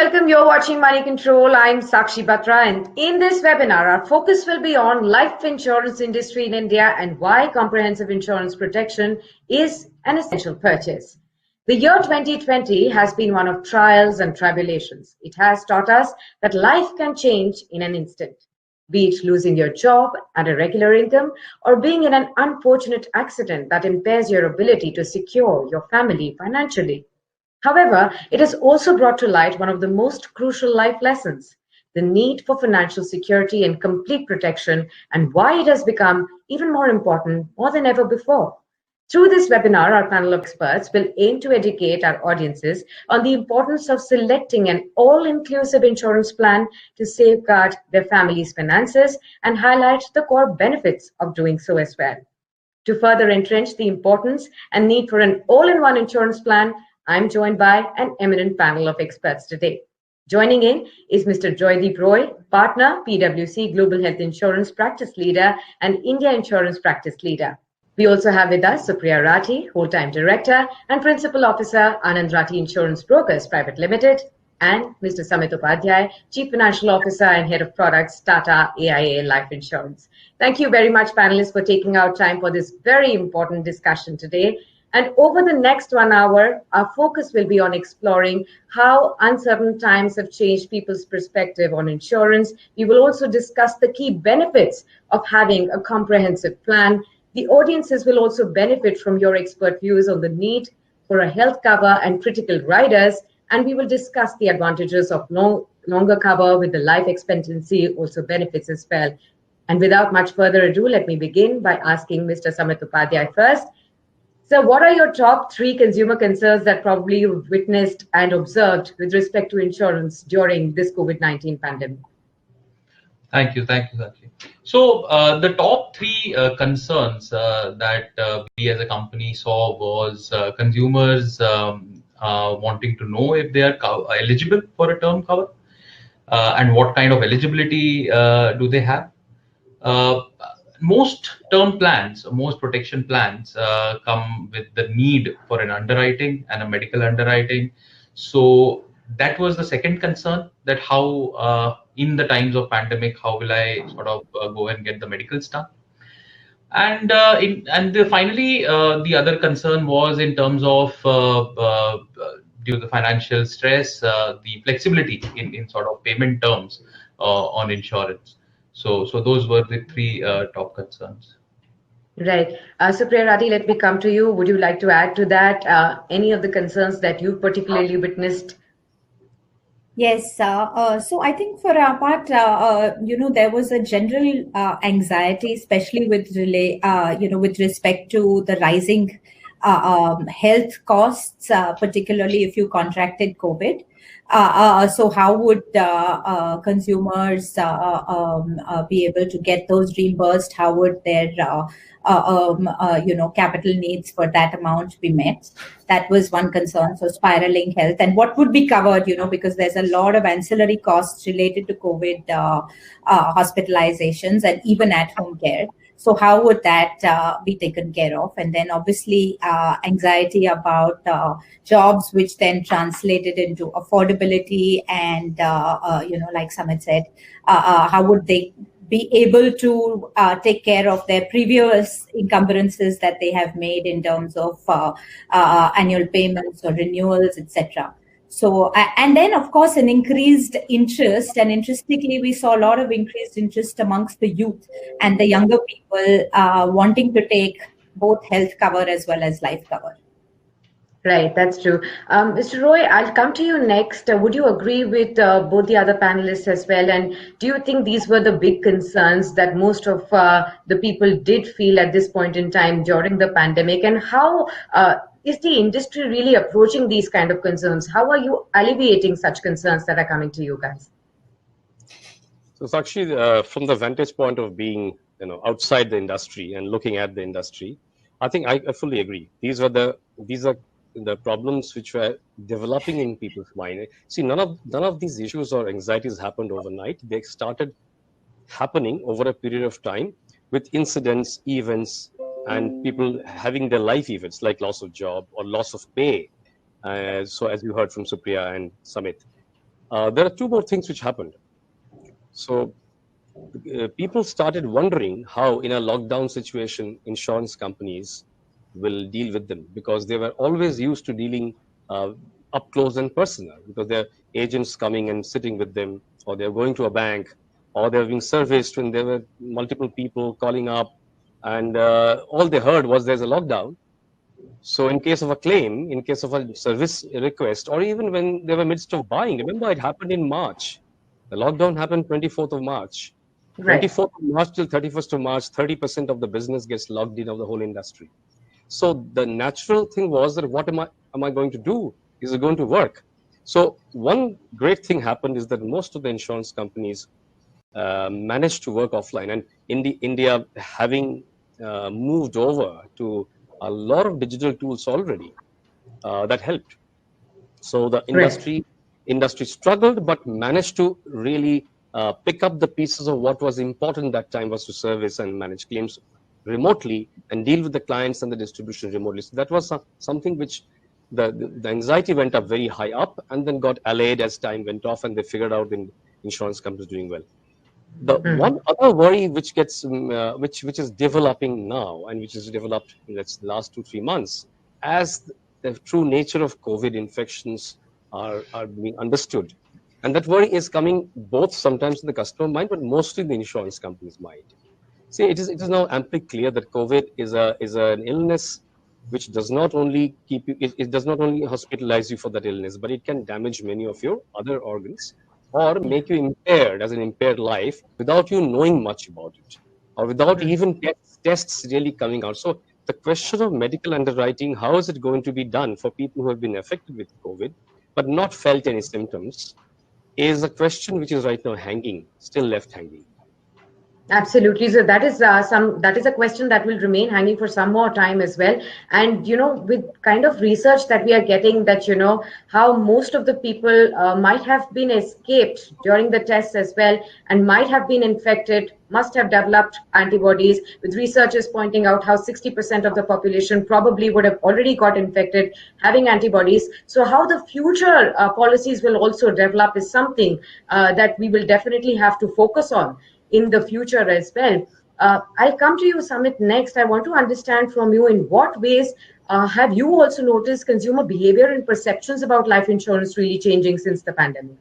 welcome. You're watching Moneycontrol. I'm Sakshi Batra, and in this webinar, our focus will be on life insurance industry in India and why comprehensive insurance protection is an essential purchase. The year 2020 has been one of trials and tribulations. It has taught us that life can change in an instant, be it losing your job and a regular income or being in an unfortunate accident that impairs your ability to secure your family financially. However, it has also brought to light one of the most crucial life lessons, the need for financial security and complete protection, and why it has become even more important more than ever before. Through this webinar, our panel of experts will aim to educate our audiences on the importance of selecting an all-inclusive insurance plan to safeguard their family's finances and highlight the core benefits of doing so as well. To further entrench the importance and need for an all-in-one insurance plan, I'm joined by an eminent panel of experts today. Joining in is Mr. Joydeep Roy, Partner, PwC Global Health Insurance Practice Leader and India Insurance Practice Leader. We also have with us Supriya Rathi, Whole-Time Director and Principal Officer, Anand Rathi Insurance Brokers Private Limited, and Mr. Samit Upadhyay, Chief Financial Officer and Head of Products, Tata AIA Life Insurance. Thank you very much, panelists, for taking out time for this very important discussion today. And over the next 1 hour, our focus will be on exploring how uncertain times have changed people's perspective on insurance. We will also discuss the key benefits of having a comprehensive plan. The audiences will also benefit from your expert views on the need for a health cover and critical riders. And we will discuss the advantages of longer cover with the life expectancy also benefits as well. And without much further ado, let me begin by asking Mr. Samit Upadhyay first. So what are your top 3 consumer concerns that probably you've witnessed and observed with respect to insurance during this COVID-19 pandemic? Thank you, Sakshi. So the top 3 concerns that we as a company saw was consumers wanting to know if they are eligible for a term cover and what kind of eligibility do they have. Most term plans, most protection plans come with the need for an underwriting and a medical underwriting. So that was the second concern, that how in the times of pandemic, how will I sort of go and get the medicals done? And finally, the other concern was in terms of due to the financial stress, the flexibility in sort of payment terms on insurance. So those were the 3 top concerns. Right. Supriya Rathi, let me come to you. Would you like to add to that any of the concerns that you particularly witnessed? Yes. So I think for our part, there was a general anxiety, especially with with respect to the rising health costs, particularly if you contracted COVID. So how would consumers be able to get those reimbursed? How would their capital needs for that amount be met? That was one concern. So spiraling health and what would be covered, because there's a lot of ancillary costs related to COVID hospitalizations and even at-home care. So how would that be taken care of? And then obviously anxiety about jobs, which then translated into affordability and, like Samit said, how would they be able to take care of their previous encumbrances that they have made in terms of annual payments or renewals, etc. So, and then of course, an increased interest, and interestingly, we saw a lot of increased interest amongst the youth and the younger people wanting to take both health cover as well as life cover. Right, that's true. Mr. Roy, I'll come to you next. Would you agree with both the other panelists as well? And do you think these were the big concerns that most of the people did feel at this point in time during the pandemic? And how is the industry really approaching these kind of concerns? How are you alleviating such concerns that are coming to you guys? So Sakshi, from the vantage point of being outside the industry and looking at the industry, I think I fully agree. These are the problems which were developing in people's mind. See, none of these issues or anxieties happened overnight. They started happening over a period of time with incidents, events, and people having their life events like loss of job or loss of pay. So as you heard from Supriya and Samit. there are two more things which happened. So people started wondering how, in a lockdown situation, insurance companies will deal with them, because they were always used to dealing up close and personal, because they're agents coming and sitting with them, or they're going to a bank, or they're being serviced when there were multiple people calling up, and all they heard was there's a lockdown. So in case of a claim, in case of a service request, or even when they were midst of buying, remember it happened in March. The lockdown happened 24th of March. Right. 24th of March till 31st of March, 30% of the business gets logged in of the whole industry. So the natural thing was that what am I going to do? Is it going to work? So one great thing happened is that most of the insurance companies managed to work offline, and India having moved over to a lot of digital tools already, that helped. So the Right. industry struggled, but managed to really pick up the pieces of what was important that time, was to service and manage claims remotely and deal with the clients and the distribution remotely. So that was something which the anxiety went up very high up, and then got allayed as time went off, and they figured out the insurance companies doing well. The one other worry which gets which is developing now, and which is developed in the last 2-3 months, as the true nature of COVID infections are being understood, and that worry is coming both sometimes in the customer mind, but mostly in the insurance company's mind. See, it is now amply clear that COVID is an illness which does not only keep you, it does not only hospitalize you for that illness, but it can damage many of your other organs, or make you impaired as an impaired life without you knowing much about it, or without even tests really coming out. So the question of medical underwriting, how is it going to be done for people who have been affected with COVID but not felt any symptoms, is a question which is right now hanging, still left hanging. Absolutely. So that is a question that will remain hanging for some more time as well. And with kind of research that we are getting, that how most of the people might have been escaped during the tests as well, and might have been infected, must have developed antibodies. With researchers pointing out how 60% of the population probably would have already got infected, having antibodies. So how the future policies will also develop is something that we will definitely have to focus on in the future as well. I'll come to you, Samit, next. I want to understand from you, in what ways have you also noticed consumer behavior and perceptions about life insurance really changing since the pandemic?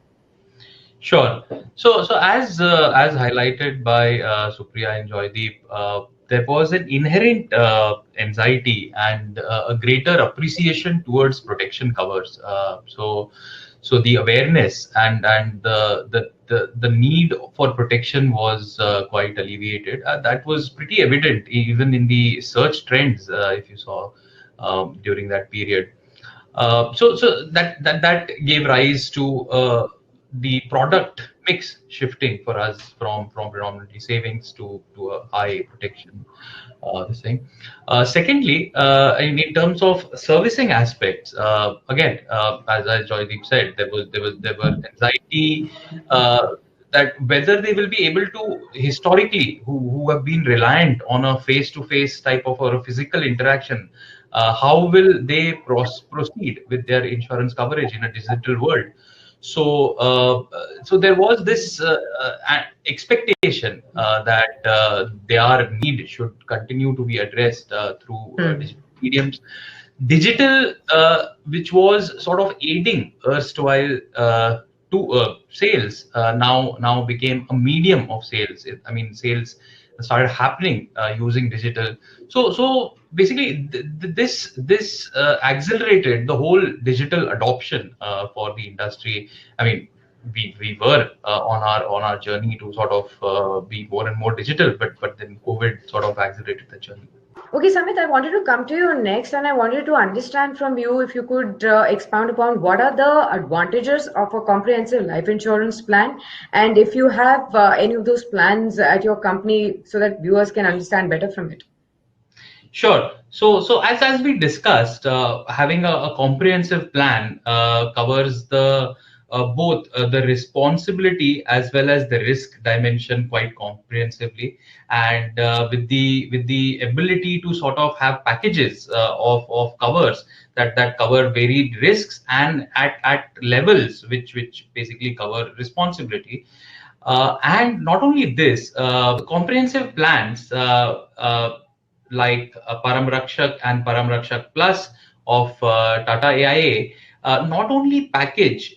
Sure. So as highlighted by Supriya and Joydeep, there was an inherent anxiety and a greater appreciation towards protection covers. So the awareness and the need for protection was quite alleviated. That was pretty evident even in the search trends, if you saw during that period. So that gave rise to the product mix shifting for us from predominantly savings to a high protection this thing. Secondly, in terms of servicing aspects, again, as Joydeep said, there were anxiety that whether they will be able to, historically, who have been reliant on a face-to-face type of, or a physical interaction, how will they proceed with their insurance coverage in a digital world? So there was this expectation that their need should continue to be addressed through digital mediums. Digital, which was sort of aiding erstwhile to sales, now became a medium of sales. I mean, sales started happening using digital. So basically, this accelerated the whole digital adoption for the industry. I mean, we were on our journey to sort of be more and more digital, but then COVID sort of accelerated the journey. Okay, Samit, I wanted to come to you next, and I wanted to understand from you, if you could expound upon what are the advantages of a comprehensive life insurance plan, and if you have any of those plans at your company, so that viewers can understand better from it. Sure. So as we discussed, having a comprehensive plan covers the both the responsibility as well as the risk dimension quite comprehensively, and with the ability to sort of have packages of covers that cover varied risks and at levels which basically cover responsibility. And not only this, comprehensive plans like Param Rakshak and Param Rakshak Plus of Tata AIA not only package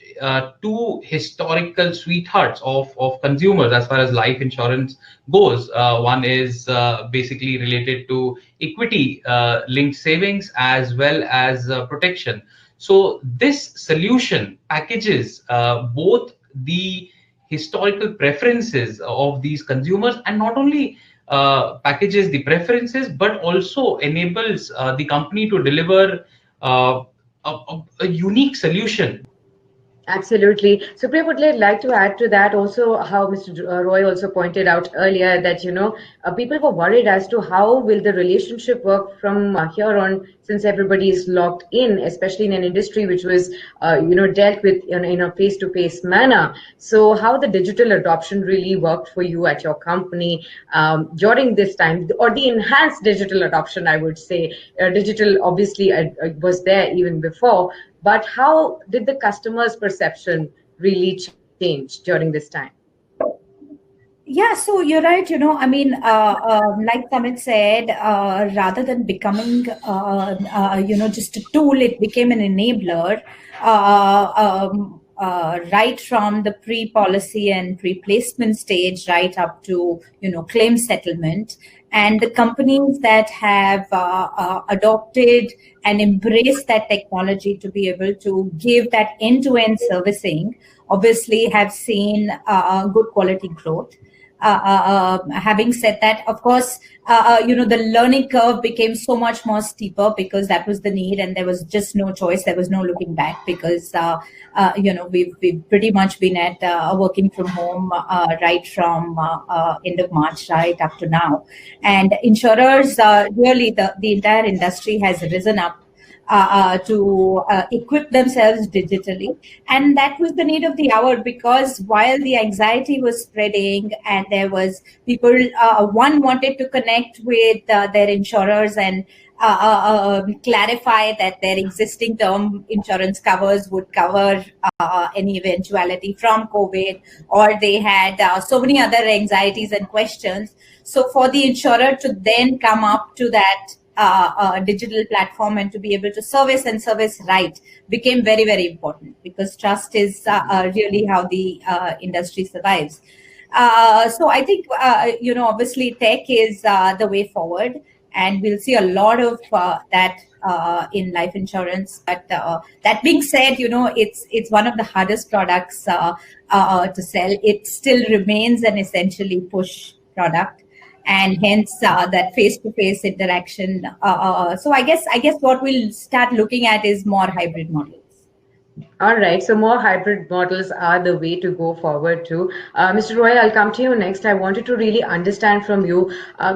two historical sweethearts of consumers as far as life insurance goes. One is basically related to equity linked savings as well as protection. So this solution packages both the historical preferences of these consumers, and not only packages the preferences but also enables the company to deliver a unique solution. Absolutely. Supriya would like to add to that also how Mr. Roy also pointed out earlier that, people were worried as to how will the relationship work from here on, since everybody is locked in, especially in an industry which was, dealt with in a face-to-face manner. So how the digital adoption really worked for you at your company during this time, or the enhanced digital adoption, I would say. Digital obviously was there even before, but how did the customer's perception really change during this time? Yeah, so you're right. Like Samit said, rather than becoming, just a tool, it became an enabler. Right from the pre-policy and pre-placement stage, right up to claim settlement, and the companies that have adopted and embraced that technology to be able to give that end-to-end servicing, obviously have seen good quality growth. Having said that, of course, the learning curve became so much more steeper because that was the need, and there was just no choice. There was no looking back because, we've pretty much been at working from home right from end of March right up to now. And insurers, really, the entire industry has risen up to equip themselves digitally. And that was the need of the hour, because while the anxiety was spreading and there was people, one wanted to connect with their insurers and clarify that their existing term insurance covers would cover any eventuality from COVID, or they had so many other anxieties and questions. So for the insurer to then come up to that digital platform and to be able to service right became very, very important, because trust is really how the industry survives. So I think, obviously tech is the way forward, and we'll see a lot of that in life insurance. But that being said, it's one of the hardest products to sell. It still remains an essentially push product, and hence that face-to-face interaction. So I guess what we'll start looking at is more hybrid models. All right, so more hybrid models are the way to go forward too. Mr. Roy, I'll come to you next. I wanted to really understand from you,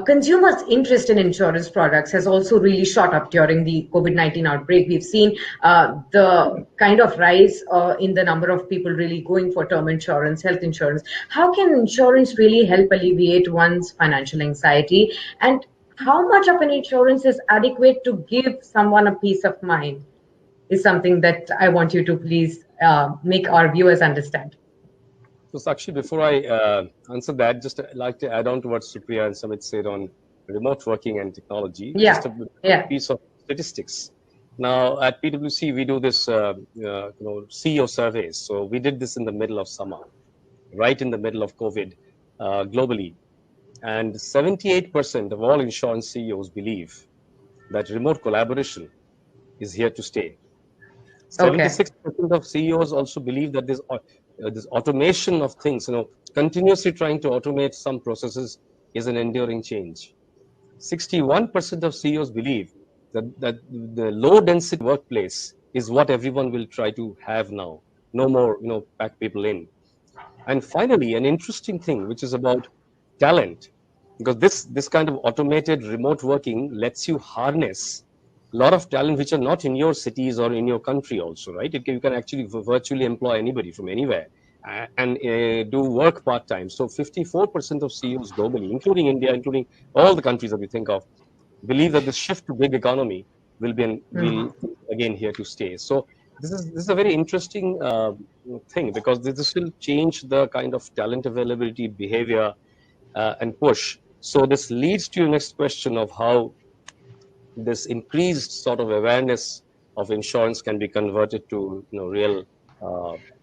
consumers' interest in insurance products has also really shot up during the COVID-19 outbreak. We've seen the kind of rise in the number of people really going for term insurance, health insurance. How can insurance really help alleviate one's financial anxiety? And how much of an insurance is adequate to give someone a peace of mind? Is something that I want you to please make our viewers understand. So Sakshi, before I answer that, just like to add on to what Supriya and Samit said on remote working and technology. Yeah. Just a piece of statistics. Now at PwC, we do this CEO surveys. So we did this in the middle of summer, right in the middle of COVID globally. And 78% of all insurance CEOs believe that remote collaboration is here to stay. 76% of CEOs also believe that this automation of things, continuously trying to automate some processes is an enduring change. 61% of CEOs believe that the low density workplace is what everyone will try to have now. No more, pack people in. And finally, an interesting thing, which is about talent, because this kind of automated remote working lets you harness lot of talent which are not in your cities or in your country also, right? You can actually virtually employ anybody from anywhere and do work part-time. So 54% of CEOs globally, including India, including all the countries that we think of, believe that the shift to gig economy will again here to stay. So this is a very interesting thing, because this will change the kind of talent availability, behavior, and push. So this leads to your next question of how this increased sort of awareness of insurance can be converted to real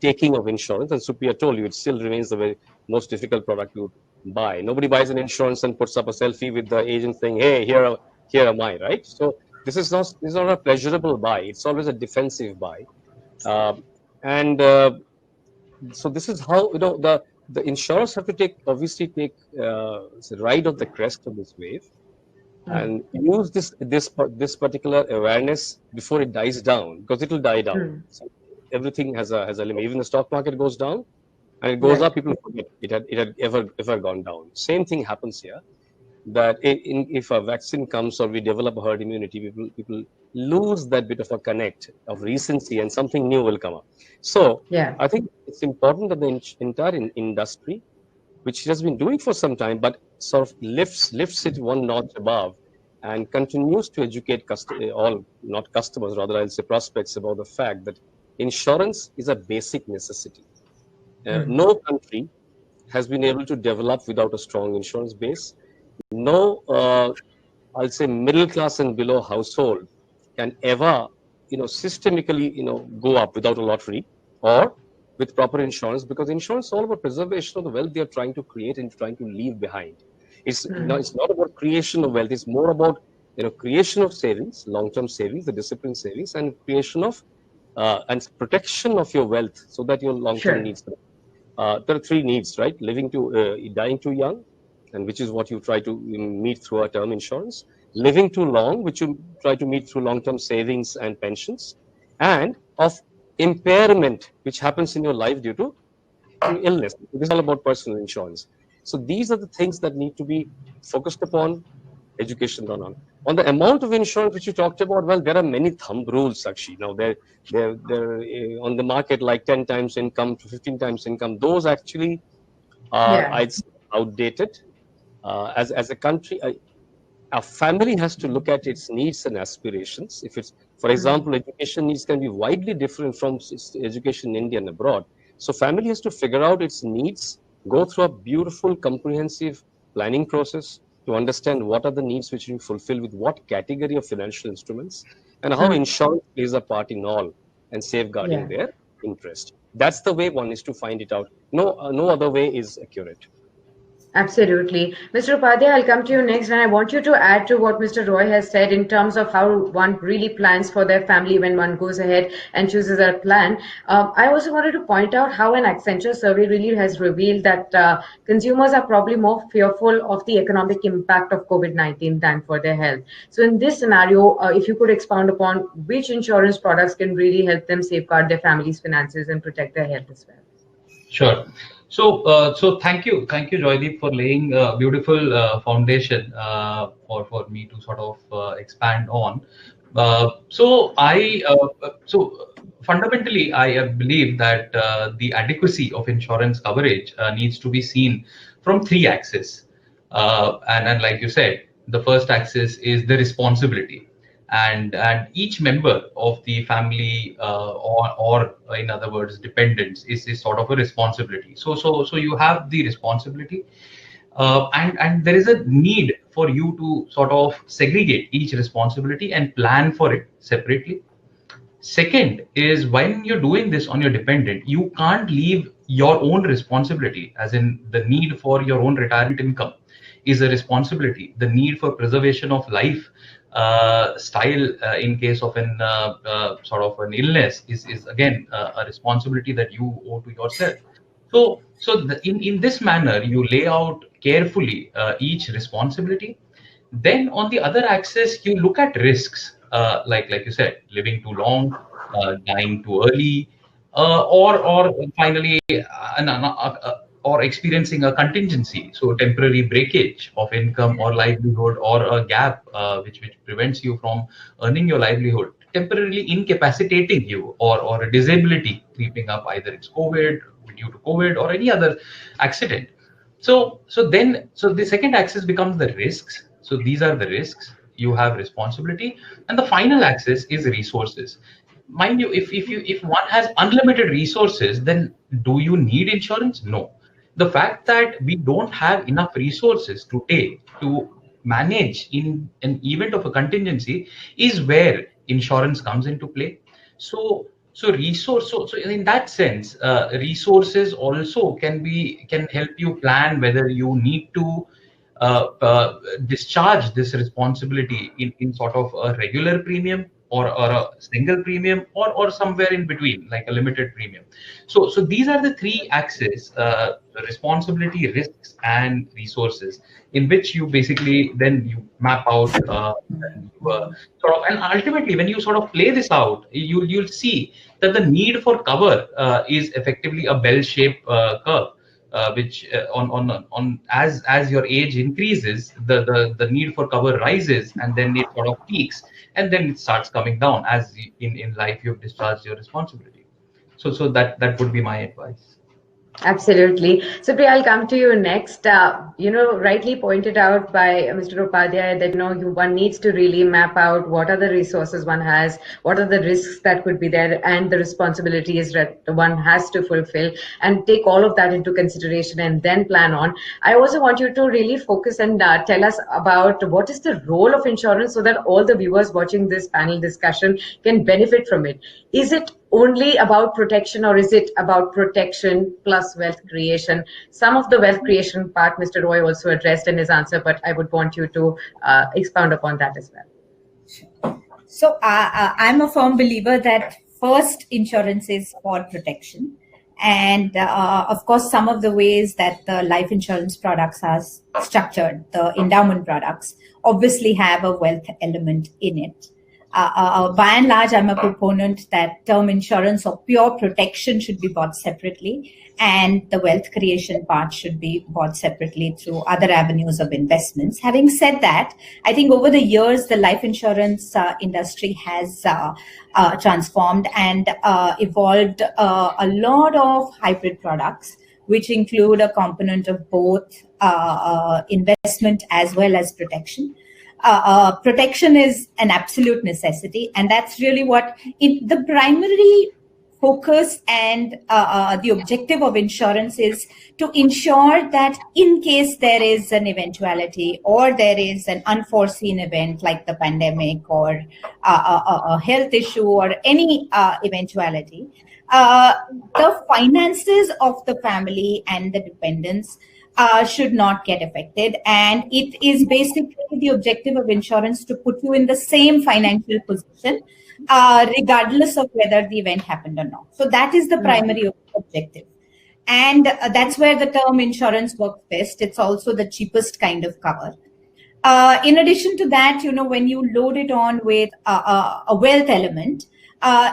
taking of insurance. And Supriya told you, it still remains the very most difficult product to buy. Nobody buys an insurance and puts up a selfie with the agent saying, "Hey, here am I," right? So this is not a pleasurable buy. It's always a defensive buy, and so this is how the insurers have to obviously take ride of the crest of this wave and use this particular awareness before it dies down, because it will die down. So everything has a limit. Even the stock market goes down and it goes up, people forget it had ever gone down. Same thing happens here, that if a vaccine comes or we develop a herd immunity, people lose that bit of a connect of recency, and something new will come up. So I think it's important that the entire industry, which it has been doing for some time, but sort of lifts it one notch above and continues to educate not customers, rather I'll say prospects, about the fact that insurance is a basic necessity. No country has been able to develop without a strong insurance base. No, I'll say middle class and below household can ever, systemically, go up without a lottery or with proper insurance, because insurance is all about preservation of the wealth they are trying to create and trying to leave behind. It's not about creation of wealth. It's more about creation of savings, long-term savings, the disciplined savings, and creation of and protection of your wealth so that your long-term needs. There are three needs, right? Dying too young, and which is what you try to meet through a term insurance. Living too long, which you try to meet through long-term savings and pensions, and of impairment, which happens in your life due to illness. This is all about personal insurance. So these are the things that need to be focused upon, education done on. On the amount of insurance which you talked about, well, there are many thumb rules, actually. Now, they're on the market like 10 times income to 15 times income. Those actually are, I'd say, outdated. As a country, a family has to look at its needs and aspirations. If it's, for example, education needs can be widely different from education in India and abroad. So family has to figure out its needs, go through a beautiful, comprehensive planning process to understand what are the needs which you fulfill with what category of financial instruments, and how insurance plays a part in all and safeguarding their interest. That's the way one is to find it out. No other way is accurate. Absolutely. Mr. Upadhyay, I'll come to you next, and I want you to add to what Mr. Roy has said in terms of how one really plans for their family when one goes ahead and chooses a plan. I also wanted to point out how an Accenture survey really has revealed that consumers are probably more fearful of the economic impact of COVID-19 than for their health. So in this scenario, if you could expound upon which insurance products can really help them safeguard their family's finances and protect their health as well. Sure. So thank you, Joydeep, for laying a beautiful foundation for me to sort of expand on. So fundamentally, I believe that the adequacy of insurance coverage needs to be seen from three axes, and like you said, the first axis is the responsibility. And each member of the family or in other words dependents is sort of a responsibility. So you have the responsibility, and there is a need for you to sort of segregate each responsibility and plan for it separately. Second is, when you're doing this on your dependent, you can't leave your own responsibility, as in the need for your own retirement income is a responsibility. The need for preservation of life style in case of an sort of an illness is again a responsibility that you owe to yourself. So in this manner, you lay out carefully each responsibility. Then on the other axis, you look at risks, like you said, living too long, dying too early, or finally or experiencing a contingency, so temporary breakage of income or livelihood, or a gap which prevents you from earning your livelihood, temporarily incapacitating you, or a disability creeping up, either it's COVID, due to COVID, or any other accident. So the second axis becomes the risks. So these are the risks. You have responsibility, and the final axis is resources. Mind you, if one has unlimited resources, then do you need insurance? No. The fact that we don't have enough resources today to manage in an event of a contingency is where insurance comes into play. So in that sense, resources also can help you plan whether you need to discharge this responsibility in sort of a regular premium, or a single premium, or somewhere in between, like a limited premium. So these are the three axes: responsibility, risks, and resources, in which you basically then you map out and ultimately, when you sort of play this out, you'll see that the need for cover is effectively a bell-shaped curve, which on as your age increases, the need for cover rises, and then it sort of peaks, and then it starts coming down as in life you've discharged your responsibility. So that would be my advice. Absolutely. So Priya, I'll come to you next. Rightly pointed out by Mr. Upadhyay that, one needs to really map out what are the resources one has, what are the risks that could be there, and the responsibilities that one has to fulfill, and take all of that into consideration and then plan on. I also want you to really focus and tell us about what is the role of insurance, so that all the viewers watching this panel discussion can benefit from it. Is it only about protection, or is it about protection plus wealth creation? Some of the wealth creation part Mr. Roy also addressed in his answer, but I would want you to expound upon that as well. So I'm a firm believer that first, insurance is for protection. And of course, some of the ways that the life insurance products are structured, the endowment products, obviously have a wealth element in it. By and large, I'm a proponent that term insurance or pure protection should be bought separately, and the wealth creation part should be bought separately through other avenues of investments. Having said that, I think over the years, the life insurance industry has transformed and evolved a lot of hybrid products, which include a component of both investment as well as protection. Protection is an absolute necessity, and that's really what the primary focus and the objective of insurance is, to ensure that in case there is an eventuality or there is an unforeseen event like the pandemic or a health issue or any eventuality, the finances of the family and the dependents should not get affected. And it is basically the objective of insurance to put you in the same financial position, regardless of whether the event happened or not. So that is the primary objective. And that's where the term insurance works best. It's also the cheapest kind of cover. In addition to that, when you load it on with a wealth element,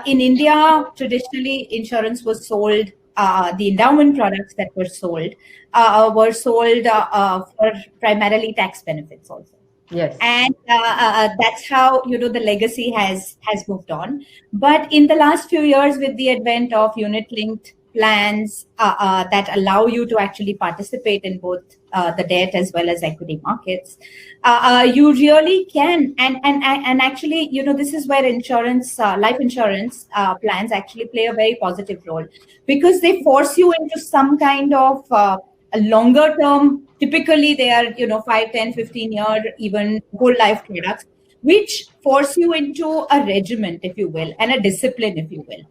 in India, traditionally, insurance was sold, the endowment products that were sold for primarily tax benefits also. Yes. And that's how, the legacy has moved on. But in the last few years, with the advent of unit-linked plans that allow you to actually participate in both the debt as well as equity markets, you really can. And actually, this is where insurance, life insurance plans actually play a very positive role, because they force you into some kind of a longer term. Typically, they are, 5, 10, 15 year, even whole life products, which force you into a regiment, if you will, and a discipline, if you will.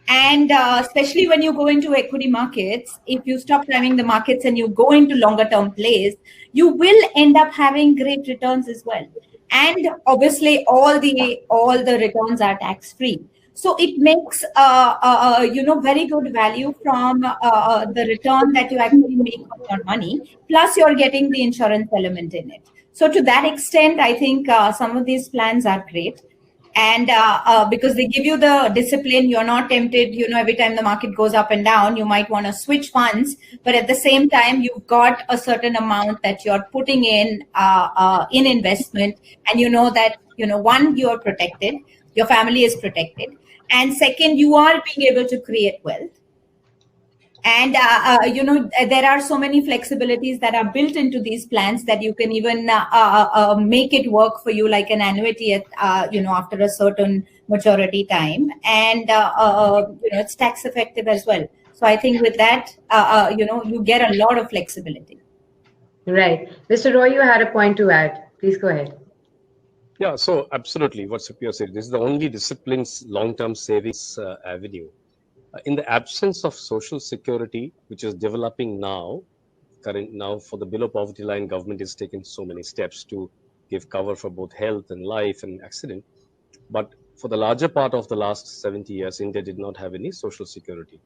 And especially when you go into equity markets, if you stop timing the markets and you go into longer term plays, you will end up having great returns as well. And obviously, all the returns are tax free. So it makes very good value from the return that you actually make on your money. Plus, you're getting the insurance element in it. So to that extent, I think some of these plans are great. And because they give you the discipline, you're not tempted, every time the market goes up and down, you might want to switch funds, but at the same time, you've got a certain amount that you're putting in investment, and you know that, one, you're protected, your family is protected, and second, you are being able to create wealth. And there are so many flexibilities that are built into these plans that you can even make it work for you, like an annuity at after a certain maturity time, and it's tax effective as well. So I think with that, you get a lot of flexibility. Right. Mr. Roy, you had a point to add. Please go ahead. Yeah, so absolutely what Supriya said, this is the only discipline's long-term savings avenue. In the absence of social security, which is developing now for the below poverty line, government is taking so many steps to give cover for both health and life and accident. But for the larger part of the last 70 years, India did not have any social security.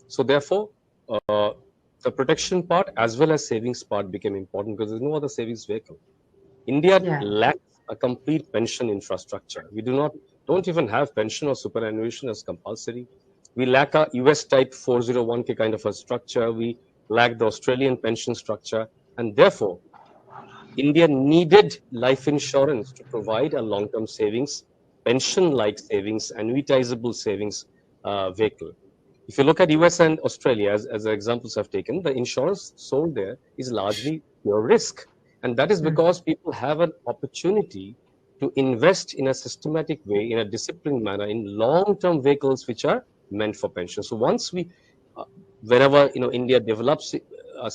So therefore, the protection part as well as savings part became important because there's no other savings vehicle. India lacks a complete pension infrastructure. We don't even have pension or superannuation as compulsory. We lack a US type 401k kind of a structure. We lack the Australian pension structure. And therefore, India needed life insurance to provide a long-term savings, pension-like savings, annuitizable savings vehicle. If you look at US and Australia as the examples I've taken, the insurance sold there is largely pure risk. And that is because people have an opportunity to invest in a systematic way, in a disciplined manner, in long-term vehicles which are meant for pension. So once wherever India develops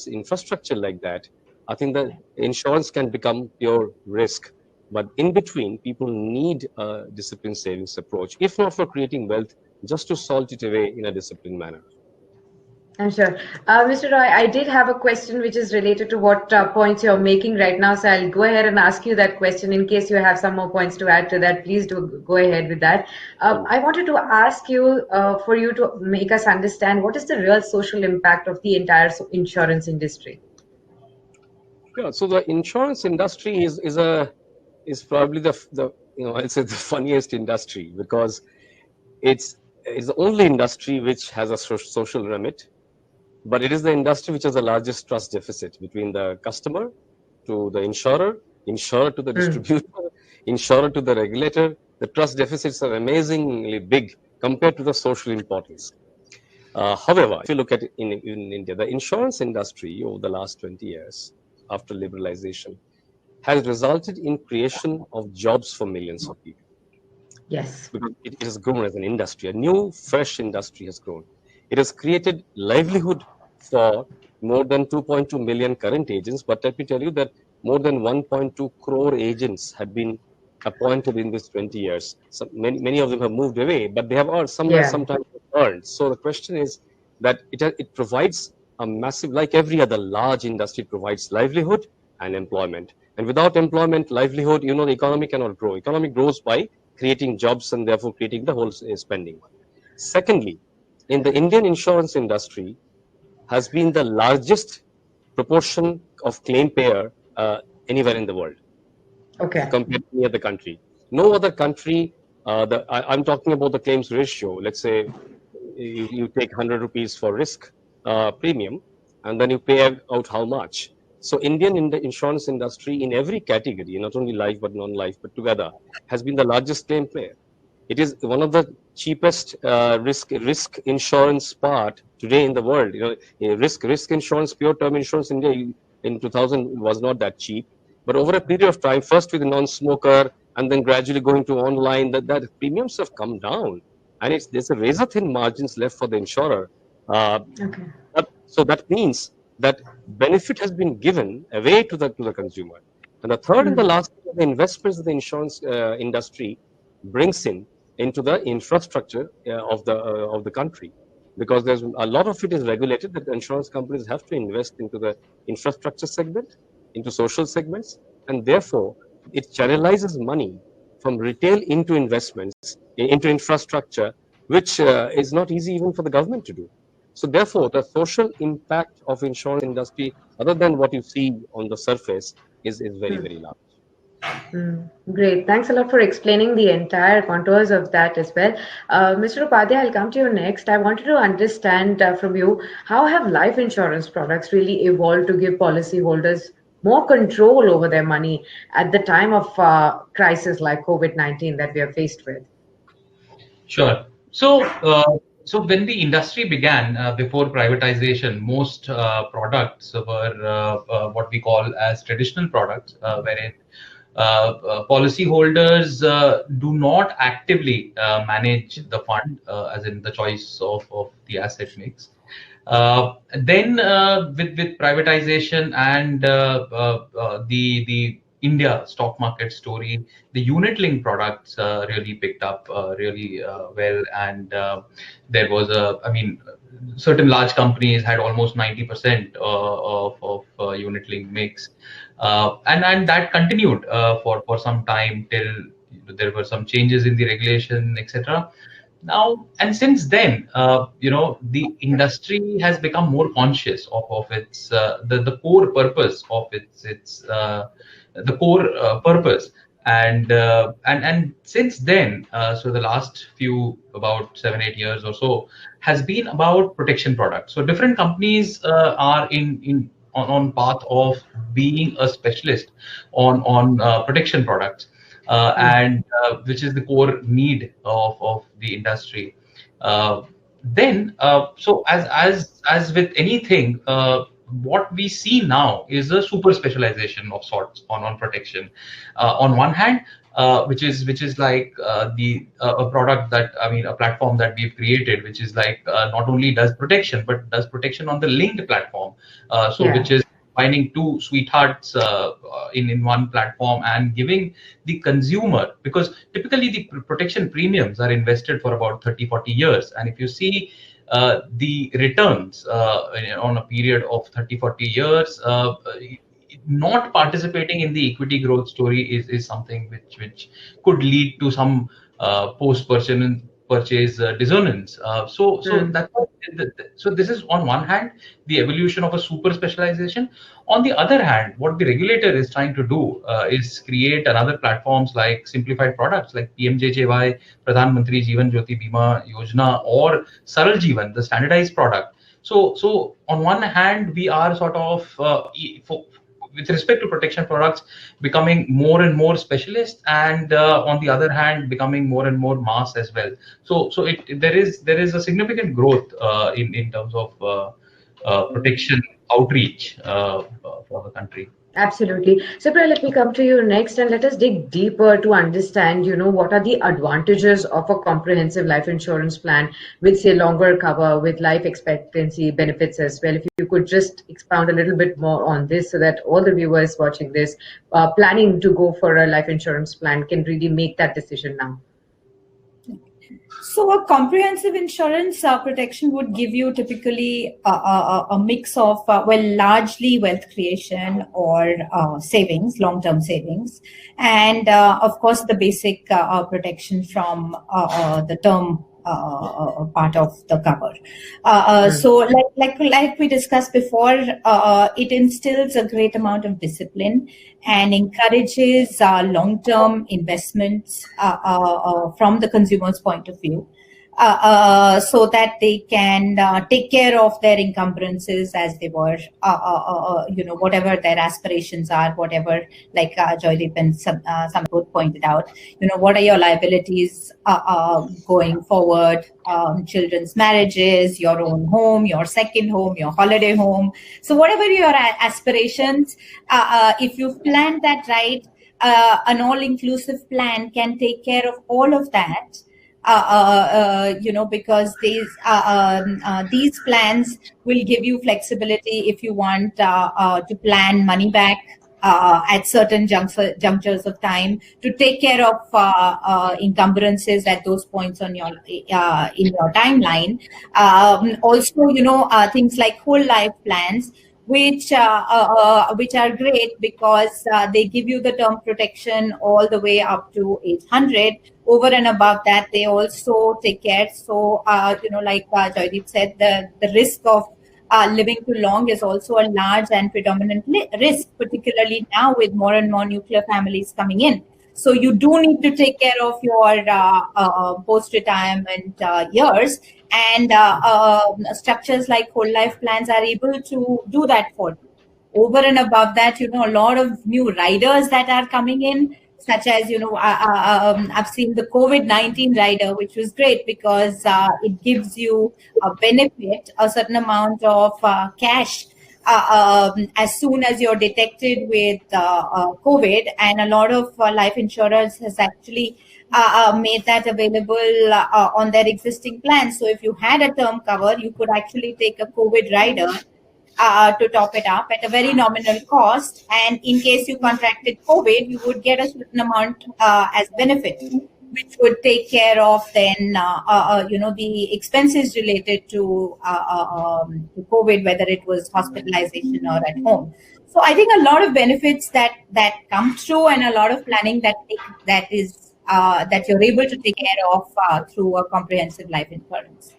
infrastructure like that, I think that insurance can become pure risk. But in between, people need a disciplined savings approach, if not for creating wealth, just to salt it away in a disciplined manner. I'm sure. Mr. Roy, I did have a question which is related to what points you're making right now. So I'll go ahead and ask you that question in case you have some more points to add to that. Please do go ahead with that. I wanted to ask you for you to make us understand what is the real social impact of the entire insurance industry. Yeah, so the insurance industry is probably the I'd say the funniest industry because it's the only industry which has a social remit, but it is the industry which has the largest trust deficit between the customer to the insurer to the distributor, insurer to the regulator. The trust deficits are amazingly big compared to the social importance. However, if you look at it in India, the insurance industry over the last 20 years after liberalization has resulted in creation of jobs for millions of people. Yes. Because it has grown as an industry. A new, fresh industry has grown. It has created livelihood for more than 2.2 million current agents. But let me tell you that more than 1.2 crore agents have been appointed in these 20 years. So many of them have moved away, but they have earned sometimes earned. So the question is that it provides a massive, like every other large industry, provides livelihood and employment. And without employment, livelihood, the economy cannot grow. Economy grows by creating jobs and therefore creating the whole spending. Secondly, in the Indian insurance industry has been the largest proportion of claim payer anywhere in the world. Okay. Compared to any other country. No other country, I'm talking about the claims ratio. Let's say you take 100 rupees for risk premium and then you pay out how much. So Indian in the insurance industry in every category, not only life but non-life, but together, has been the largest claim player. It is one of the cheapest risk insurance part today in the world. Risk insurance, pure term insurance in India in 2000 was not that cheap. But over a period of time, first with the non-smoker and then gradually going to online, that premiums have come down. And there's a razor thin margins left for the insurer. Okay. So that means that benefit has been given away to the consumer. And the third and the last, the investments that the insurance industry brings into the infrastructure of the country, because there's a lot of it is regulated that the insurance companies have to invest into the infrastructure segment, into social segments, and therefore it channelizes money from retail into investments, into infrastructure, which is not easy even for the government to do. So therefore, the social impact of insurance industry, other than what you see on the surface, is very, very large. Great. Thanks a lot for explaining the entire contours of that as well. Mr. Upadhyay, I'll come to you next. I wanted to understand from you, how have life insurance products really evolved to give policyholders more control over their money at the time of crisis like COVID-19 that we are faced with? Sure. So when the industry began before privatization, most products were what we call as traditional products, wherein policyholders do not actively manage the fund, as in the choice of the asset mix. Then with privatization and the India stock market story, the unit-linked products really picked up really well, and there was I mean, certain large companies had almost 90% of unit-linked mix, and that continued for some time till there were some changes in the regulation, etc. Now and since then, the industry has become more conscious of its the core purpose of its the core purpose, and since then, so the last few about 7-8 years or so has been about protection products. So different companies are on path of being a specialist on protection products, and which is the core need of the industry. So as with anything, what we see now is a super specialization of sorts on protection. On one hand, which is like the a product that, I mean, a platform that we've created, which is like not only does protection but does protection on the linked platform. Which is finding two sweethearts in one platform and giving the consumer, because typically the protection premiums are invested for about 30-40 years, and if you see the returns on a period of 30-40 years, not participating in the equity growth story is something which could lead to some post purchase dissonance. So this is on one hand the evolution of a super specialization. On the other hand, what the regulator is trying to do is create another platforms like simplified products like PMJJY, Pradhan Mantri Jeevan Jyoti Bima Yojana, or Saral Jeevan, the standardized product. So on one hand, we are sort of with respect to protection products becoming more and more specialist, and on the other hand becoming more and more mass as well. So there is a significant growth in terms of protection outreach for the country. Absolutely. Sipra, let me come to you next and let us dig deeper to understand, what are the advantages of a comprehensive life insurance plan with, say, longer cover, with life expectancy benefits as well. If you could just expound a little bit more on this so that all the viewers watching this planning to go for a life insurance plan can really make that decision now. So a comprehensive insurance protection would give you typically a mix of, largely wealth creation or savings, long-term savings, and of course the basic protection from the term part of the cover. So like we discussed before, it instills a great amount of discipline and encourages long-term investments from the consumer's point of view. So that they can take care of their encumbrances as they were, whatever their aspirations are, whatever, like Joydeep and some both pointed out, what are your liabilities going forward, children's marriages, your own home, your second home, your holiday home. So whatever your aspirations, if you've planned that right, an all-inclusive plan can take care of all of that. Because these plans will give you flexibility if you want to plan money back at certain junctures of time, to take care of encumbrances at those points on your in your timeline. Also, things like whole life plans, which are great because they give you the term protection all the way up to age 100. Over and above that, they also take care. So, like Joydeep said, the risk of living too long is also a large and predominant risk, particularly now with more and more nuclear families coming in. So you do need to take care of your post-retirement years, and structures like whole life plans are able to do that for you. Over and above that, a lot of new riders that are coming in, such as, I've seen the COVID-19 rider, which was great because it gives you a benefit, a certain amount of cash as soon as you're detected with COVID. And a lot of life insurers has actually made that available on their existing plans. So if you had a term cover, you could actually take a COVID rider to top it up at a very nominal cost. And in case you contracted COVID, you would get a certain amount as benefit, which would take care of then, the expenses related to COVID, whether it was hospitalization or at home. So I think a lot of benefits that come through, and a lot of planning that you're able to take care of through a comprehensive life insurance.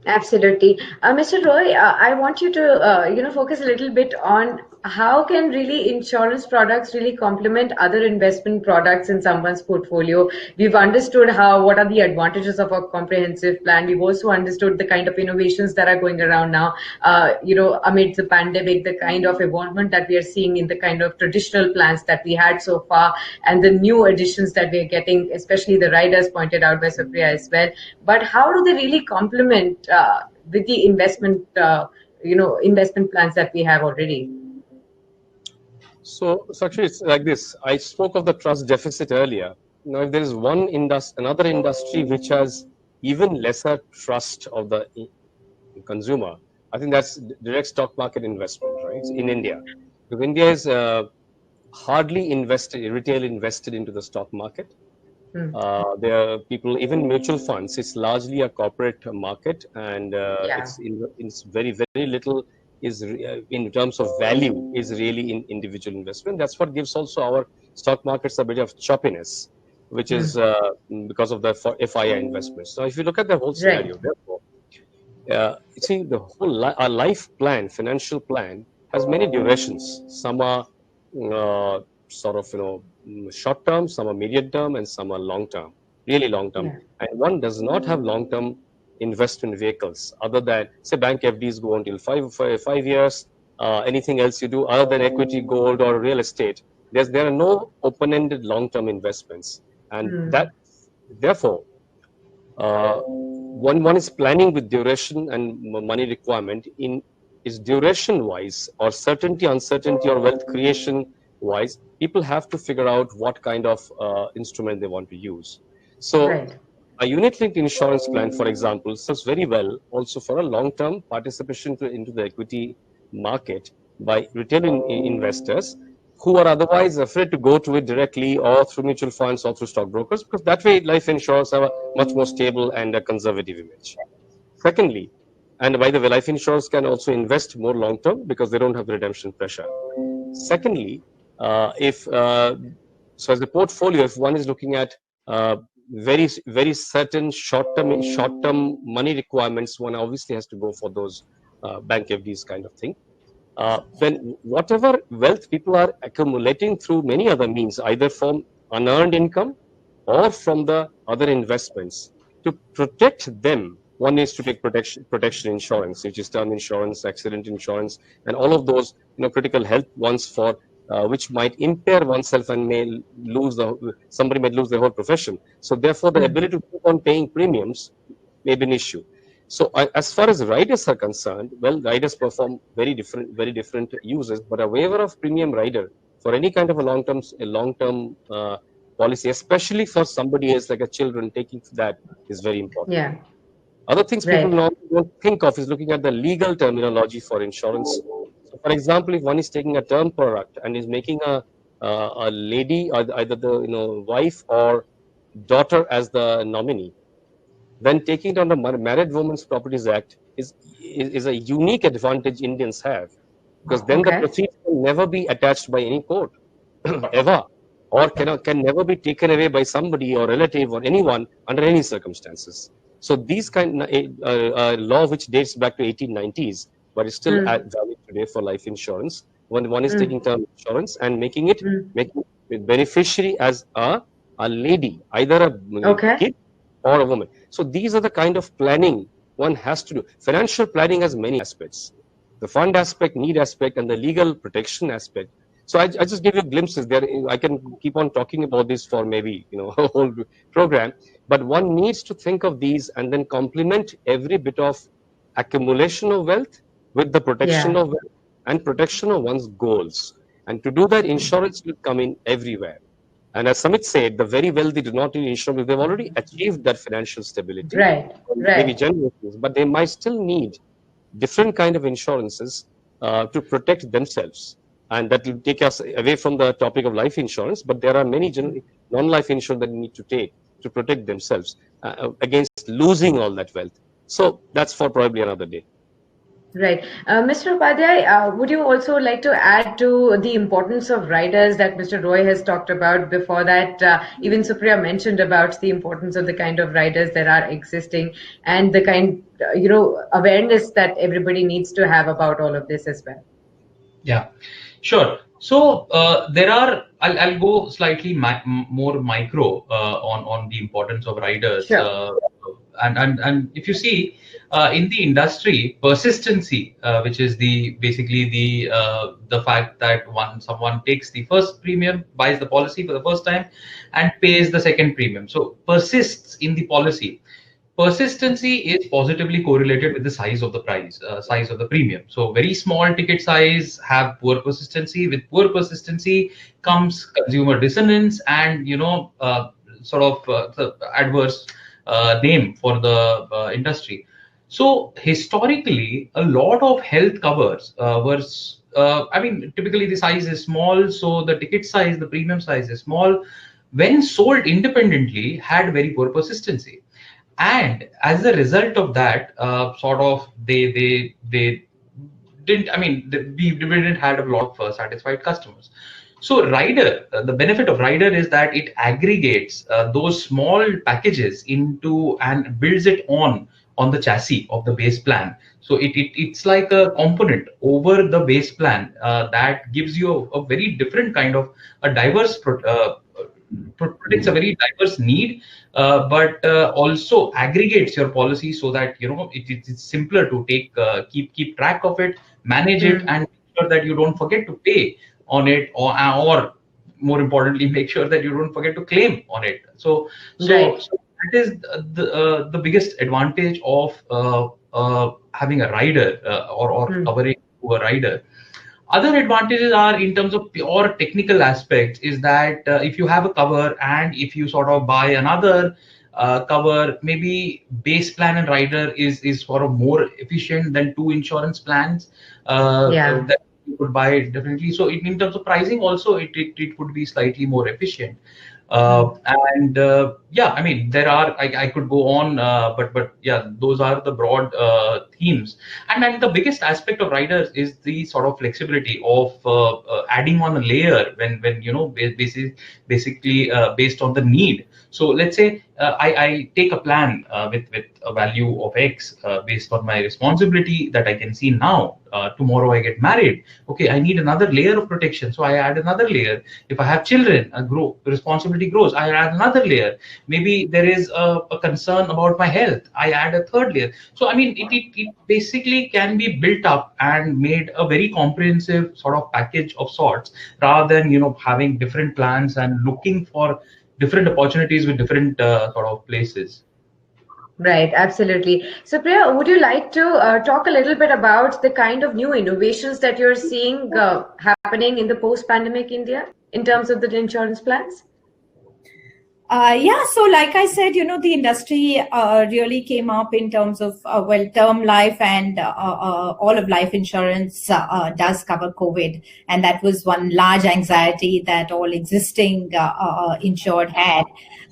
Absolutely. Mr. Roy, I want you to, focus a little bit on how can really insurance products really complement other investment products in someone's portfolio. We've understood what are the advantages of a comprehensive plan. We've also understood the kind of innovations that are going around now, amid the pandemic, the kind of evolvement that we are seeing in the kind of traditional plans that we had so far, and the new additions that we're getting, especially the riders pointed out by Supriya as well. But how do they really complement with the investment plans that we have already? So actually, it's like this. I spoke of the trust deficit earlier. Now, if there is another industry which has even lesser trust of the consumer, I think that's direct stock market investment, right? In India, because India is hardly retail invested into the stock market. There are people, even mutual funds. It's largely a corporate market, and it's very, very little is in terms of value is really in individual investment. That's what gives also our stock markets a bit of choppiness, which is because of the FIA investments. So if you look at the whole scenario, therefore, you see the whole our life plan, financial plan has many durations. Some are sort of short term, some are medium term, and some are long term, really long term. And one does not have long term investment vehicles other than, say, bank FDs go until 5 years. Anything else you do other than equity, gold, or real estate, there are no open ended long term investments, and that therefore one is planning with duration and money requirement is duration wise, or certainty, uncertainty, or wealth creation wise. People have to figure out what kind of instrument they want to use. So a unit-linked insurance plan, for example, serves very well also for a long-term participation into the equity market by retail investors who are otherwise afraid to go to it directly or through mutual funds or through stockbrokers, because that way life insurers have a much more stable and a conservative image. Secondly, and by the way, life insurers can also invest more long-term because they don't have the redemption pressure. Secondly, so as a portfolio, if one is looking at very, very certain short-term money requirements, one obviously has to go for those bank FDs kind of thing. Then whatever wealth people are accumulating through many other means, either from unearned income or from the other investments, to protect them, one needs to take protection insurance, which is term insurance, accident insurance, and all of those critical health ones for which might impair oneself and somebody may lose their whole profession. So therefore, the ability to keep on paying premiums may be an issue. So as far as riders are concerned, well, riders perform very different uses, but a waiver of premium rider for any kind of a long-term policy, especially for somebody else like a children, taking that is very important. Other things people don't think of is looking at the legal terminology for insurance. So, for example, if one is taking a term product and is making a lady, or either the wife or daughter as the nominee, then taking it on the Married Women's Properties Act is a unique advantage Indians have, because then the proceeds can never be attached by any court ever, or can never be taken away by somebody or relative or anyone under any circumstances. So these kind law, which dates back to 1890s, but is still valid today for life insurance. When one is taking term insurance and making with beneficiary as a lady, either a Okay. kid or a woman. So these are the kind of planning one has to do. Financial planning has many aspects: the fund aspect, need aspect, and the legal protection aspect. So I just give you glimpses there. I can keep on talking about this for maybe a whole program, but one needs to think of these and then complement every bit of accumulation of wealth with the protection Yeah. of wealth and protection of one's goals. And to do that, insurance will come in everywhere. And as Samit said, the very wealthy do not need insurance. They've already achieved that financial stability, Right. maybe Right. generations, but they might still need different kind of insurances to protect themselves. And that will take us away from the topic of life insurance, but there are many non-life insurance that need to take to protect themselves against losing all that wealth. So that's for probably another day. Right. Mr. Upadhyay, would you also like to add to the importance of riders that Mr. Roy has talked about before that? Even Supriya mentioned about the importance of the kind of riders that are existing and the kind, awareness that everybody needs to have about all of this as well. Yeah, sure. So there are. I'll go slightly more micro on the importance of riders. Sure. And if you see in the industry, persistency, which is basically the fact that someone takes the first premium, buys the policy for the first time, and pays the second premium. So persists in the policy. Persistency is positively correlated with the size of the size of the premium. So very small ticket size have poor persistency. With poor persistency comes consumer dissonance and the adverse name for the industry. So historically, a lot of health covers typically the size is small, so the ticket size, the premium size is small. When sold independently, had very poor persistency, and as a result of that, they didn't. We didn't had a lot of satisfied customers. So rider, the benefit of rider is that it aggregates those small packages into and builds it on the chassis of the base plan. So it's like a component over the base plan that gives you a very different kind of a diverse protects a very diverse need, but also aggregates your policy so that it's simpler to keep track of it, manage it, and make sure that you don't forget to pay on it, or more importantly, make sure that you don't forget to claim on it. Right. So that is the biggest advantage of having a rider or covering to a rider. Other advantages are in terms of pure technical aspects is that if you have a cover and if you sort of buy another cover, maybe base plan and rider is sort of more efficient than two insurance plans Yeah. that you could buy differently. So in terms of pricing also, it could be slightly more efficient. And yeah, there are, I could go on, but yeah, those are the broad themes. And then the biggest aspect of riders is the sort of flexibility of adding on a layer when basically based on the need. So let's say I take a plan with a value of X based on my responsibility that I can see now. Tomorrow I get married. Okay, I need another layer of protection, so I add another layer. If I have children, responsibility grows, I add another layer. Maybe there is a concern about my health, I add a third layer. So it basically can be built up and made a very comprehensive sort of package of sorts, rather than having different plans and looking for different opportunities with different sort of places. Right, absolutely. So, Priya, would you like to talk a little bit about the kind of new innovations that you're seeing happening in the post-pandemic India in terms of the insurance plans? Yeah, so like I said, the industry really came up in terms of, term life and all of life insurance does cover COVID. And that was one large anxiety that all existing insured had.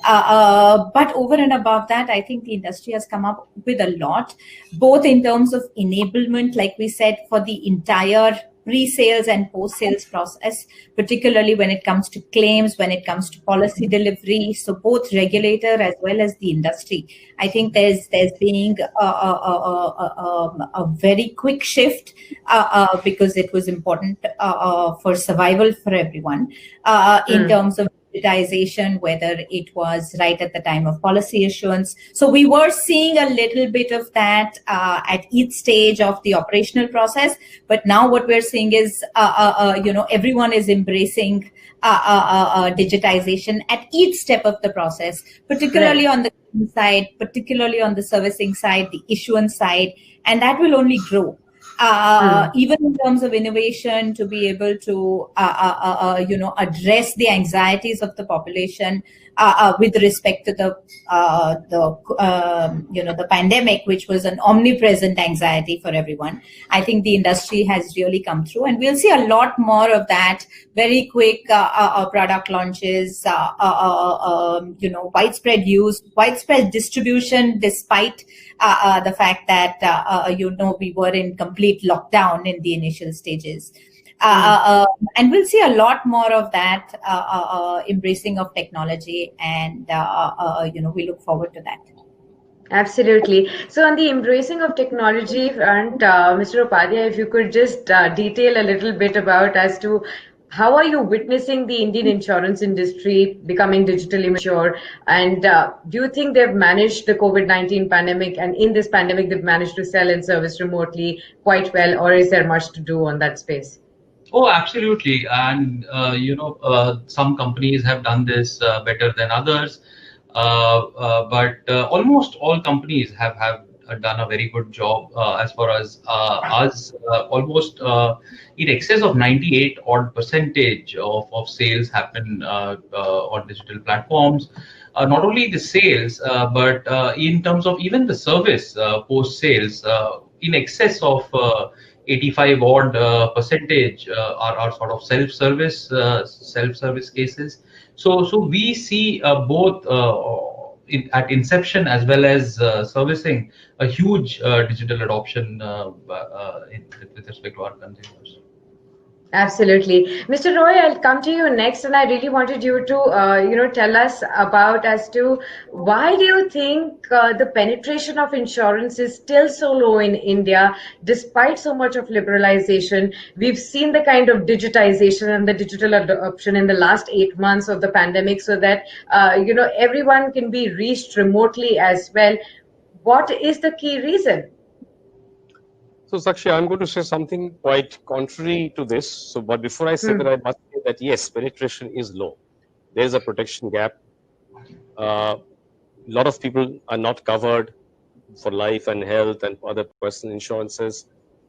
But over and above that, I think the industry has come up with a lot, both in terms of enablement, like we said, for the entire pre-sales and post-sales process, particularly when it comes to claims, when it comes to policy delivery. So both regulator as well as the industry, I think there's being a very quick shift because it was important for survival for everyone in terms of digitization, whether it was right at the time of policy issuance. So we were seeing a little bit of that at each stage of the operational process. But now what we're seeing is, everyone is embracing digitization at each step of the process, particularly on the side, particularly on the servicing side, the issuance side, and that will only grow. Even in terms of innovation, to be able to address the anxieties of the population with respect to the pandemic, which was an omnipresent anxiety for everyone. I think the industry has really come through, and we'll see a lot more of that. Very quick product launches, widespread use, widespread distribution, despite the fact that we were in complete lockdown in the initial stages. And we'll see a lot more of that embracing of technology, and we look forward to that. Absolutely. So on the embracing of technology front, Mr. Upadhyay, if you could just detail a little bit about as to how are you witnessing the Indian insurance industry becoming digitally mature? And do you think they've managed the COVID-19 pandemic, and in this pandemic they've managed to sell and service remotely quite well, or is there much to do on that space? Oh, absolutely. And, some companies have done this better than others. But almost all companies have done a very good job as far as us. Almost in excess of 98 odd percentage of sales happen on digital platforms. Not only the sales, but in terms of even the service post sales, in excess of 85 odd percentage are sort of self-service cases. So we see both at inception as well as servicing a huge digital adoption with respect to our consumers. Absolutely. Mr. Roy, I'll come to you next, and I really wanted you to, tell us about as to why do you think the penetration of insurance is still so low in India, despite so much of liberalization. We've seen the kind of digitization and the digital adoption in the last 8 months of the pandemic, so that, everyone can be reached remotely as well. What is the key reason? So, Sakshi, I'm going to say something quite contrary to this. So, but before I say that, I must say that yes, penetration is low. There is a protection gap. A lot of people are not covered for life and health and other personal insurances.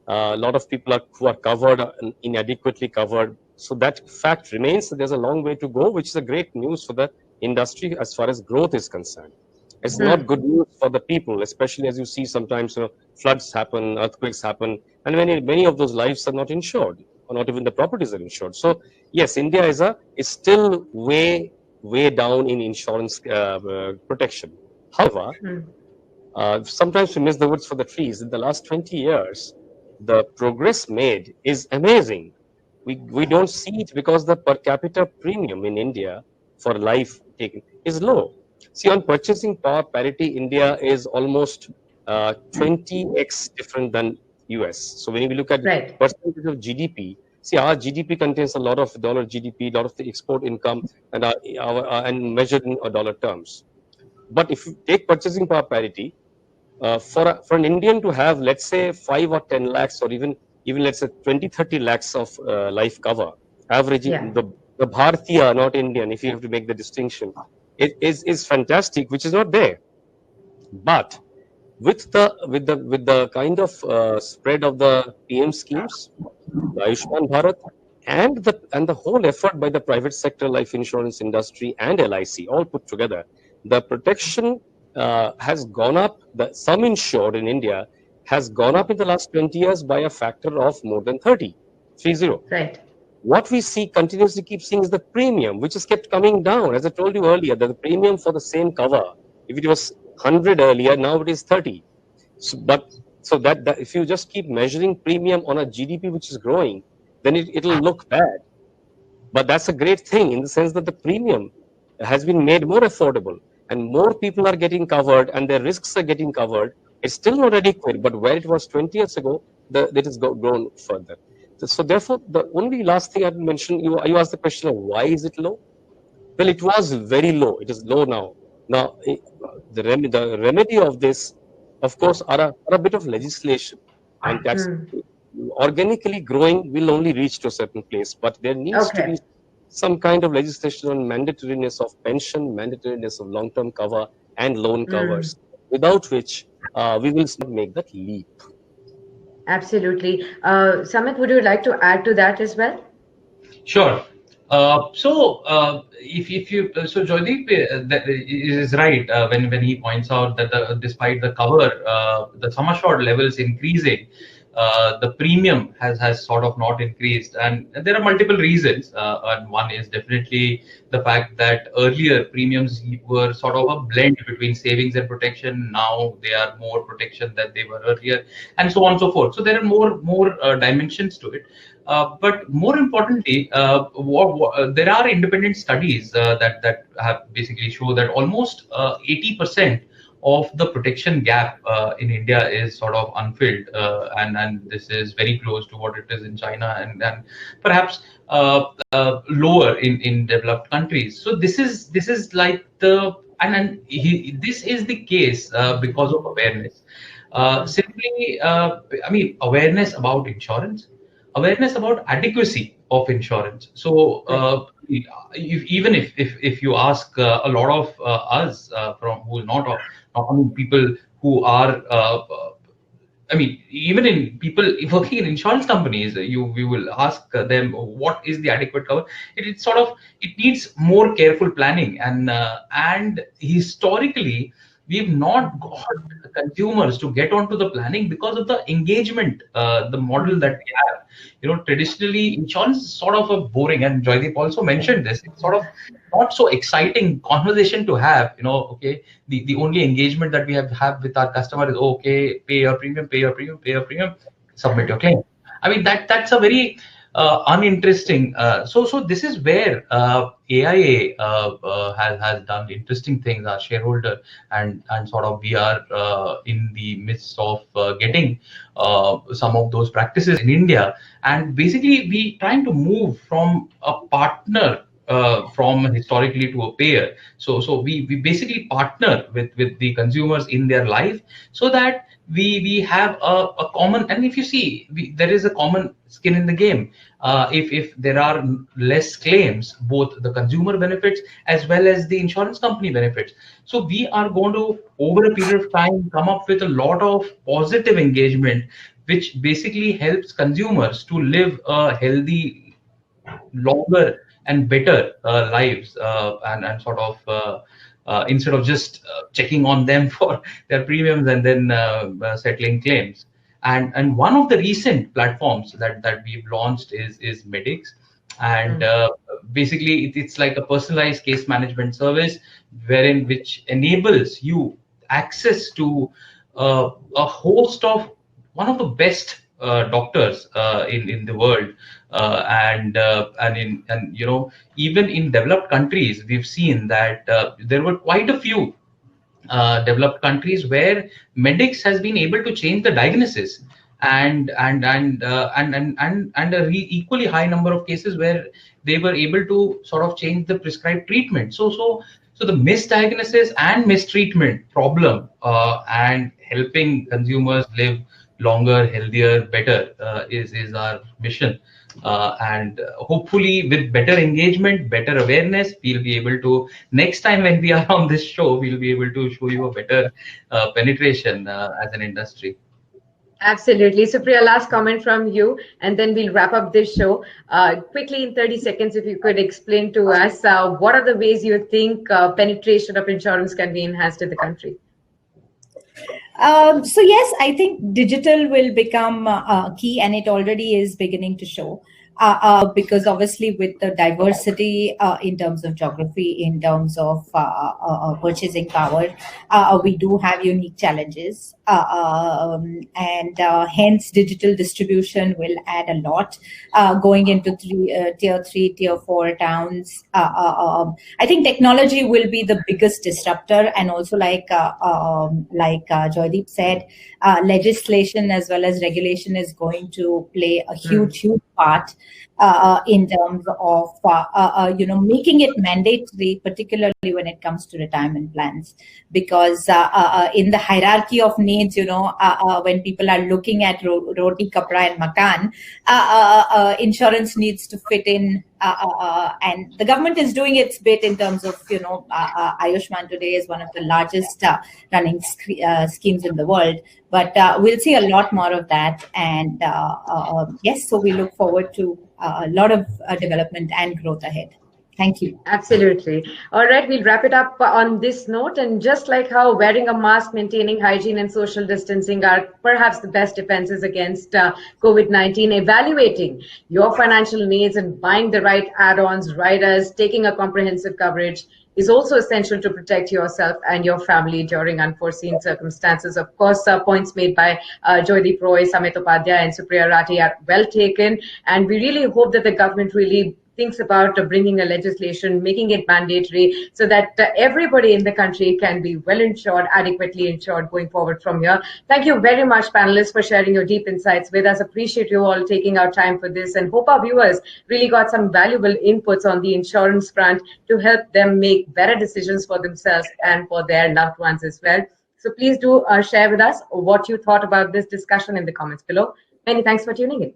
A lot of people who are covered are inadequately covered. So that fact remains that there's a long way to go, which is a great news for the industry as far as growth is concerned. It's not good news for the people, especially as you see sometimes floods happen, earthquakes happen, and many of those lives are not insured, or not even the properties are insured. So yes, India is still way down in insurance protection. However, sometimes we miss the woods for the trees. In the last 20 years, the progress made is amazing. We don't see it because the per capita premium in India for life taken is low. See, on purchasing power parity, India is almost 20x different than US. So when we look at percentage of GDP, see, our GDP contains a lot of dollar GDP, a lot of the export income, and and measured in dollar terms. But if you take purchasing power parity, for an Indian to have, let's say, 5 or 10 lakhs, or even let's say 20-30 lakhs of life cover, averaging the Bharatiya, not Indian, if you have to make the distinction, it is fantastic, which is not there. But with the kind of spread of the PM schemes, the Ayushman Bharat, and the whole effort by the private sector life insurance industry and LIC all put together, the protection has gone up. The sum insured in India has gone up in the last 20 years by a factor of more than 30. Right. What we continuously keep seeing is the premium, which has kept coming down. As I told you earlier, that the premium for the same cover, if it was 100 earlier, now it is 30. So that if you just keep measuring premium on a GDP which is growing, then it'll look bad. But that's a great thing in the sense that the premium has been made more affordable and more people are getting covered and their risks are getting covered. It's still not adequate, but where it was 20 years ago, it has grown further. So therefore, the only last thing I'd mention, you asked the question of why is it low? Well, it was very low. It is low now. Now, the remedy of this, of course, are a bit of legislation, and that's organically growing will only reach to a certain place, but there needs to be Okay. some kind of legislation on mandatoriness of pension, mandatoriness of long-term cover and loan covers, without which we will not make that leap. Absolutely. Samit, would you like to add to that as well? Sure. If you so Joydeep that is right when he points out that despite the cover, the sum assured levels increasing, the premium has sort of not increased, and there are multiple reasons. And one is definitely the fact that earlier premiums were sort of a blend between savings and protection. Now they are more protection than they were earlier, and so on and so forth. So there are more dimensions to it. But more importantly, there are independent studies that have basically show that almost 80% of the protection gap in India is sort of unfilled, and this is very close to what it is in China and perhaps lower in developed countries. So this is like this is the case because of awareness. Simply, I mean, awareness about insurance, awareness about adequacy of insurance. So even if you ask a lot of us from who are not, I mean, people who are I mean, even in people working in insurance companies, we will ask them what is the adequate cover. It needs more careful planning, and historically we've not got consumers to get onto the planning because of the engagement, the model that we have. Traditionally insurance is sort of a boring, and Joydeep also mentioned this. It's sort of not so exciting conversation to have. Okay, the only engagement that we have with our customer is, okay, pay your premium, submit your claim. I mean, that's a very uninteresting. So this is where AIA has done interesting things. Our shareholder, and sort of we are in the midst of getting some of those practices in India, and basically we trying to move from a partner from historically to a payer. So we basically partner with the consumers in their life, so that we have a common, and if you see, there is a common skin in the game. If there are less claims, both the consumer benefits as well as the insurance company benefits. So we are going to, over a period of time, come up with a lot of positive engagement, which basically helps consumers to live a healthy, longer and better lives, and sort of instead of just checking on them for their premiums and then settling claims. And one of the recent platforms that we've launched is Medix, and basically it's like a personalized case management service, which enables you access to a host of one of the best doctors in the world, and even in developed countries we've seen that there were quite a few developed countries where Medix has been able to change the diagnosis, and equally high number of cases where they were able to sort of change the prescribed treatment. So the misdiagnosis and mistreatment problem, and helping consumers live longer, healthier, better, is our mission. And hopefully with better engagement, better awareness, we'll be able to, next time when we are on this show, we'll be able to show you a better penetration as an industry. Absolutely. Supriya, last comment from you, and then we'll wrap up this show. Quickly, in 30 seconds, if you could explain to us what are the ways you think penetration of insurance can be enhanced in the country? So yes, I think digital will become key, and it already is beginning to show. Because obviously with the diversity in terms of geography, in terms of purchasing power, we do have unique challenges. and hence digital distribution will add a lot. Going into tier 3, tier 4 towns, I think technology will be the biggest disruptor, and also like Joydeep said, legislation as well as regulation is going to play a huge part in terms of making it mandatory, particularly when it comes to retirement plans, because in the hierarchy of needs, when people are looking at roti, kapra, and makan, insurance needs to fit in. And the government is doing its bit in terms of, Ayushman today is one of the largest running schemes in the world. But we'll see a lot more of that. And yes, so we look forward to a lot of development and growth ahead. Thank you. Absolutely. All right, we'll wrap it up on this note. And just like how wearing a mask, maintaining hygiene and social distancing are perhaps the best defenses against COVID-19, evaluating your financial needs and buying the right add-ons, riders, taking a comprehensive coverage is also essential to protect yourself and your family during unforeseen circumstances. Of course, points made by Joydeep Roy, Samit Upadhyay, and Supriya Rathi are well taken. And we really hope that the government really thinks about bringing a legislation, making it mandatory, so that everybody in the country can be well insured, adequately insured going forward from here. Thank you very much, panelists, for sharing your deep insights with us. Appreciate you all taking our time for this, and hope our viewers really got some valuable inputs on the insurance front to help them make better decisions for themselves and for their loved ones as well. So please do share with us what you thought about this discussion in the comments below. Many thanks for tuning in.